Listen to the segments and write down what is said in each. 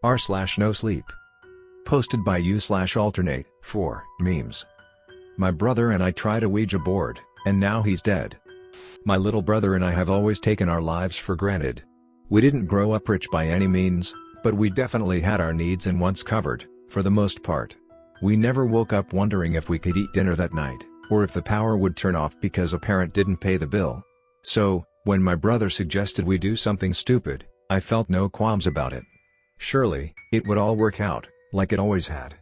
r/NoSleep. Posted by u/AlternateForMemes. My brother and I tried a Ouija board, and now he's dead. My little brother and I have always taken our lives for granted. We didn't grow up rich by any means, but we definitely had our needs and wants covered, for the most part. We never woke up wondering if we could eat dinner that night, or if the power would turn off because a parent didn't pay the bill. So, when my brother suggested we do something stupid, I felt no qualms about it. Surely, it would all work out, like it always had.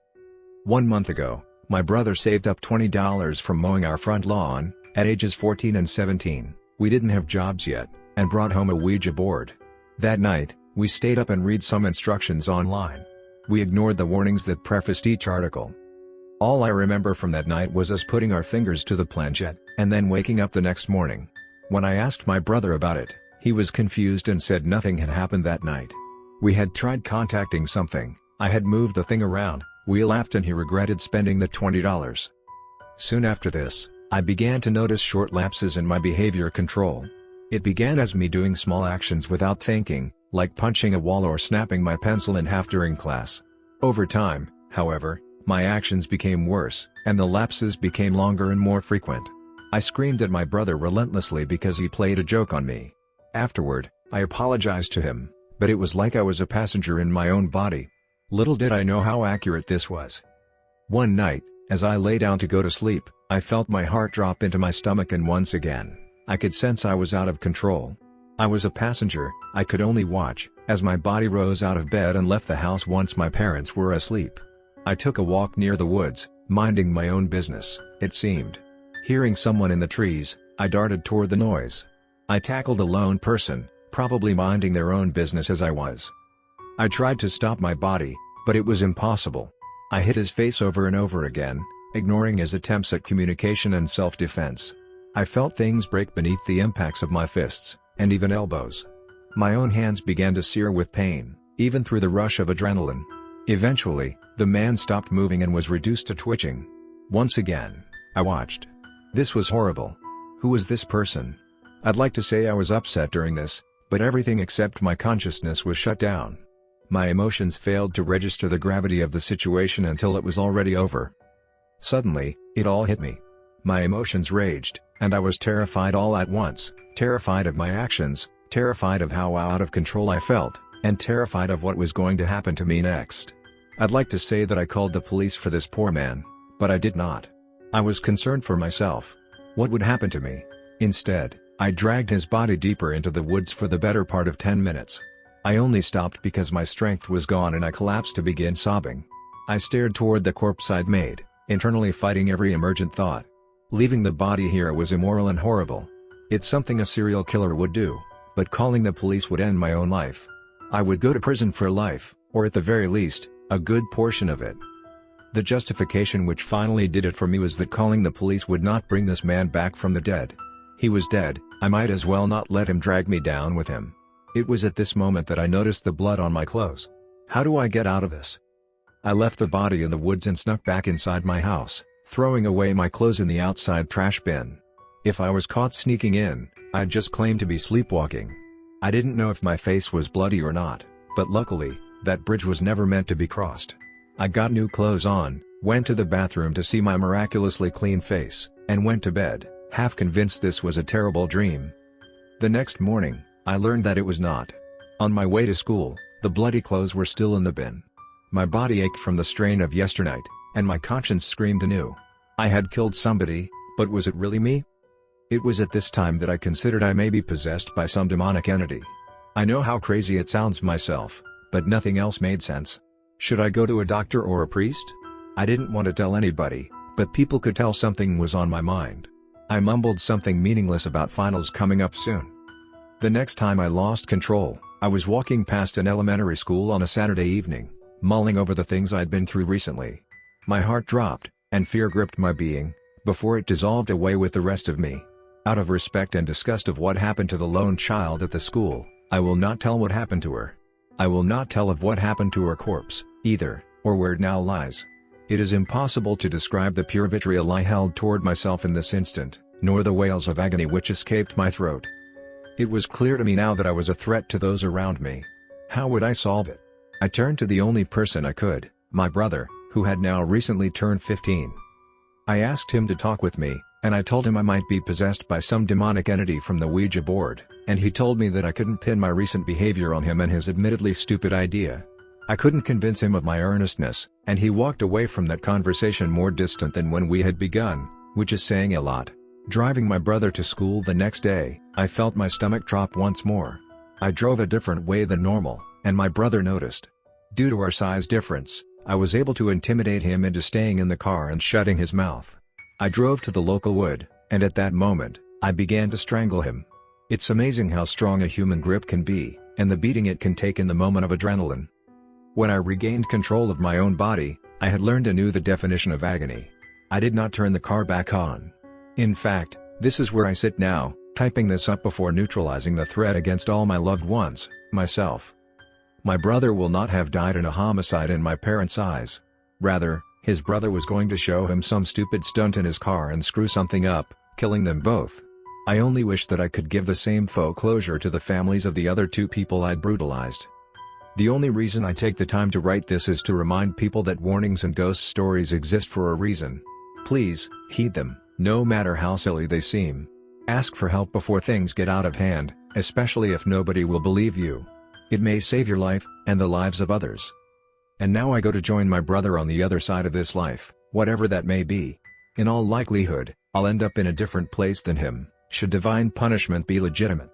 1 month ago, my brother saved up $20 from mowing our front lawn. At ages 14 and 17, we didn't have jobs yet, and brought home a Ouija board. That night, we stayed up and read some instructions online. We ignored the warnings that prefaced each article. All I remember from that night was us putting our fingers to the planchette, and then waking up the next morning. When I asked my brother about it, he was confused and said nothing had happened that night. We had tried contacting something, I had moved the thing around, we laughed and he regretted spending the $20. Soon after this, I began to notice short lapses in my behavior control. It began as me doing small actions without thinking, like punching a wall or snapping my pencil in half during class. Over time, however, my actions became worse, and the lapses became longer and more frequent. I screamed at my brother relentlessly because he played a joke on me. Afterward, I apologized to him, but it was like I was a passenger in my own body. Little did I know how accurate this was. One night, as I lay down to go to sleep, I felt my heart drop into my stomach and once again, I could sense I was out of control. I was a passenger, I could only watch, as my body rose out of bed and left the house once my parents were asleep. I took a walk near the woods, minding my own business, it seemed. Hearing someone in the trees, I darted toward the noise. I tackled a lone person, probably minding their own business as I was. I tried to stop my body, but it was impossible. I hit his face over and over again, ignoring his attempts at communication and self-defense. I felt things break beneath the impacts of my fists, and even elbows. My own hands began to sear with pain, even through the rush of adrenaline. Eventually, the man stopped moving and was reduced to twitching. Once again, I watched. This was horrible. Who was this person? I'd like to say I was upset during this, but everything except my consciousness was shut down. My emotions failed to register the gravity of the situation until it was already over. Suddenly, it all hit me. My emotions raged, and I was terrified all at once, terrified of my actions, terrified of how out of control I felt, and terrified of what was going to happen to me next. I'd like to say that I called the police for this poor man, but I did not. I was concerned for myself. What would happen to me? Instead, I dragged his body deeper into the woods for the better part of 10 minutes. I only stopped because my strength was gone and I collapsed to begin sobbing. I stared toward the corpse I'd made, internally fighting every emergent thought. Leaving the body here was immoral and horrible. It's something a serial killer would do, but calling the police would end my own life. I would go to prison for life, or at the very least, a good portion of it. The justification which finally did it for me was that calling the police would not bring this man back from the dead. He was dead, I might as well not let him drag me down with him. It was at this moment that I noticed the blood on my clothes. How do I get out of this? I left the body in the woods and snuck back inside my house, throwing away my clothes in the outside trash bin. If I was caught sneaking in, I'd just claim to be sleepwalking. I didn't know if my face was bloody or not, but luckily, that bridge was never meant to be crossed. I got new clothes on, went to the bathroom to see my miraculously clean face, and went to bed, half convinced this was a terrible dream. The next morning, I learned that it was not. On my way to school, the bloody clothes were still in the bin. My body ached from the strain of yesternight, and my conscience screamed anew. I had killed somebody, but was it really me? It was at this time that I considered I may be possessed by some demonic entity. I know how crazy it sounds myself, but nothing else made sense. Should I go to a doctor or a priest? I didn't want to tell anybody, but people could tell something was on my mind. I mumbled something meaningless about finals coming up soon. The next time I lost control, I was walking past an elementary school on a Saturday evening, mulling over the things I'd been through recently. My heart dropped, and fear gripped my being, before it dissolved away with the rest of me. Out of respect and disgust of what happened to the lone child at the school, I will not tell what happened to her. I will not tell of what happened to her corpse, either, or where it now lies. It is impossible to describe the pure vitriol I held toward myself in this instant, nor the wails of agony which escaped my throat. It was clear to me now that I was a threat to those around me. How would I solve it? I turned to the only person I could, my brother, who had now recently turned 15. I asked him to talk with me, and I told him I might be possessed by some demonic entity from the Ouija board, and he told me that I couldn't pin my recent behavior on him and his admittedly stupid idea. I couldn't convince him of my earnestness, and he walked away from that conversation more distant than when we had begun, which is saying a lot. Driving my brother to school the next day, I felt my stomach drop once more. I drove a different way than normal, and my brother noticed. Due to our size difference, I was able to intimidate him into staying in the car and shutting his mouth. I drove to the local wood, and at that moment, I began to strangle him. It's amazing how strong a human grip can be, and the beating it can take in the moment of adrenaline. When I regained control of my own body, I had learned anew the definition of agony. I did not turn the car back on. In fact, this is where I sit now, typing this up before neutralizing the threat against all my loved ones, myself. My brother will not have died in a homicide in my parents' eyes. Rather, his brother was going to show him some stupid stunt in his car and screw something up, killing them both. I only wish that I could give the same faux closure to the families of the other two people I'd brutalized. The only reason I take the time to write this is to remind people that warnings and ghost stories exist for a reason. Please, heed them, no matter how silly they seem. Ask for help before things get out of hand, especially if nobody will believe you. It may save your life, and the lives of others. And now I go to join my brother on the other side of this life, whatever that may be. In all likelihood, I'll end up in a different place than him, should divine punishment be legitimate.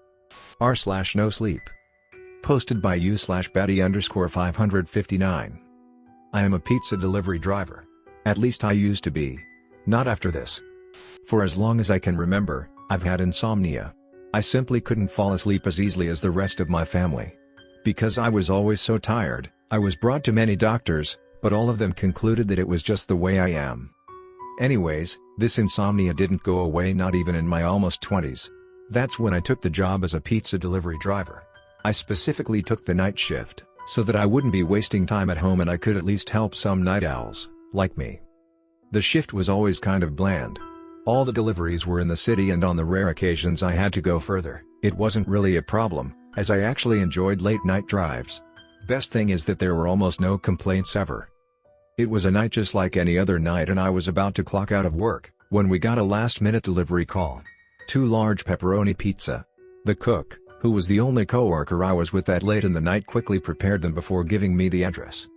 r/NoSleep. Posted by u/Betty_559. I am a pizza delivery driver. At least I used to be. Not after this. For as long as I can remember, I've had insomnia. I simply couldn't fall asleep as easily as the rest of my family. Because I was always so tired, I was brought to many doctors, but all of them concluded that it was just the way I am. Anyways, this insomnia didn't go away, not even in my almost 20s. That's when I took the job as a pizza delivery driver. I specifically took the night shift, so that I wouldn't be wasting time at home and I could at least help some night owls, like me. The shift was always kind of bland. All the deliveries were in the city, and on the rare occasions I had to go further, it wasn't really a problem, as I actually enjoyed late night drives. Best thing is that there were almost no complaints ever. It was a night just like any other night, and I was about to clock out of work, when we got a last-minute delivery call. 2 large pepperoni pizza. The cook, who was the only coworker I was with that late in the night, quickly prepared them before giving me the address.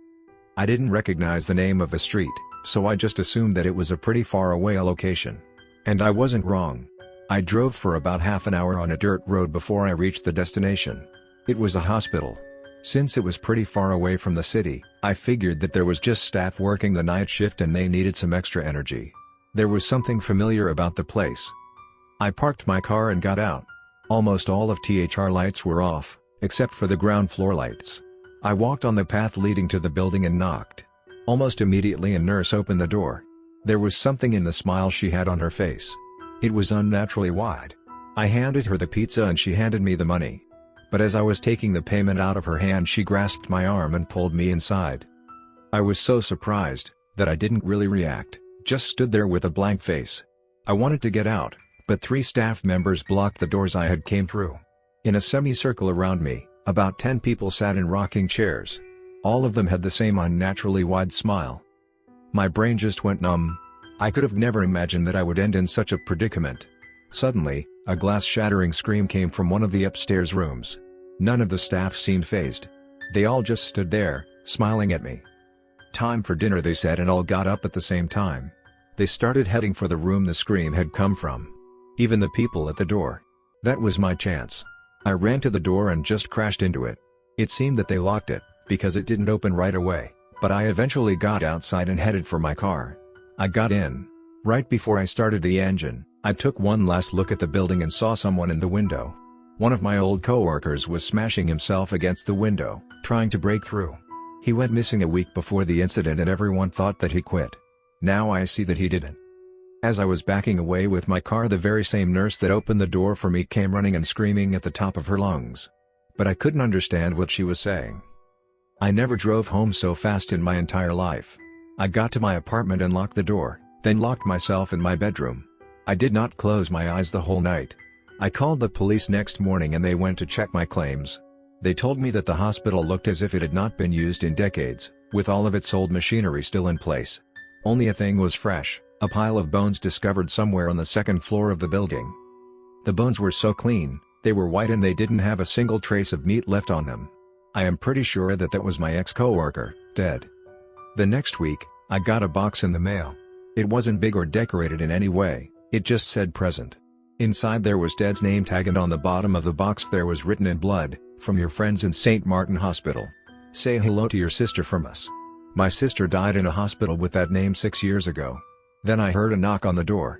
I didn't recognize the name of the street, so I just assumed that it was a pretty far away location. And I wasn't wrong. I drove for about half an hour on a dirt road before I reached the destination. It was a hospital. Since it was pretty far away from the city, I figured that there was just staff working the night shift and they needed some extra energy. There was something familiar about the place. I parked my car and got out. Almost all of THR lights were off, except for the ground floor lights. I walked on the path leading to the building and knocked. Almost immediately a nurse opened the door. There was something in the smile she had on her face. It was unnaturally wide. I handed her the pizza and she handed me the money. But as I was taking the payment out of her hand, she grasped my arm and pulled me inside. I was so surprised that I didn't really react, just stood there with a blank face. I wanted to get out, but 3 staff members blocked the doors I had came through. In a semicircle around me, about 10 people sat in rocking chairs. All of them had the same unnaturally wide smile. My brain just went numb. I could have never imagined that I would end in such a predicament. Suddenly, a glass-shattering scream came from one of the upstairs rooms. None of the staff seemed fazed. They all just stood there, smiling at me. "Time for dinner," they said, and all got up at the same time. They started heading for the room the scream had come from. Even the people at the door. That was my chance. I ran to the door and just crashed into it. It seemed that they locked it, because it didn't open right away, but I eventually got outside and headed for my car. I got in. Right before I started the engine, I took one last look at the building and saw someone in the window. One of my old coworkers was smashing himself against the window, trying to break through. He went missing a week before the incident and everyone thought that he quit. Now I see that he didn't. As I was backing away with my car, the very same nurse that opened the door for me came running and screaming at the top of her lungs. But I couldn't understand what she was saying. I never drove home so fast in my entire life. I got to my apartment and locked the door, then locked myself in my bedroom. I did not close my eyes the whole night. I called the police next morning and they went to check my claims. They told me that the hospital looked as if it had not been used in decades, with all of its old machinery still in place. Only a thing was fresh, a pile of bones discovered somewhere on the second floor of the building. The bones were so clean, they were white and they didn't have a single trace of meat left on them. I am pretty sure that was my ex-coworker, dead. The next week, I got a box in the mail. It wasn't big or decorated in any way, it just said present. Inside there was Dead's name tag and on the bottom of the box there was written in blood, "From your friends in St. Martin Hospital. Say hello to your sister from us." My sister died in a hospital with that name 6 years ago. Then I heard a knock on the door,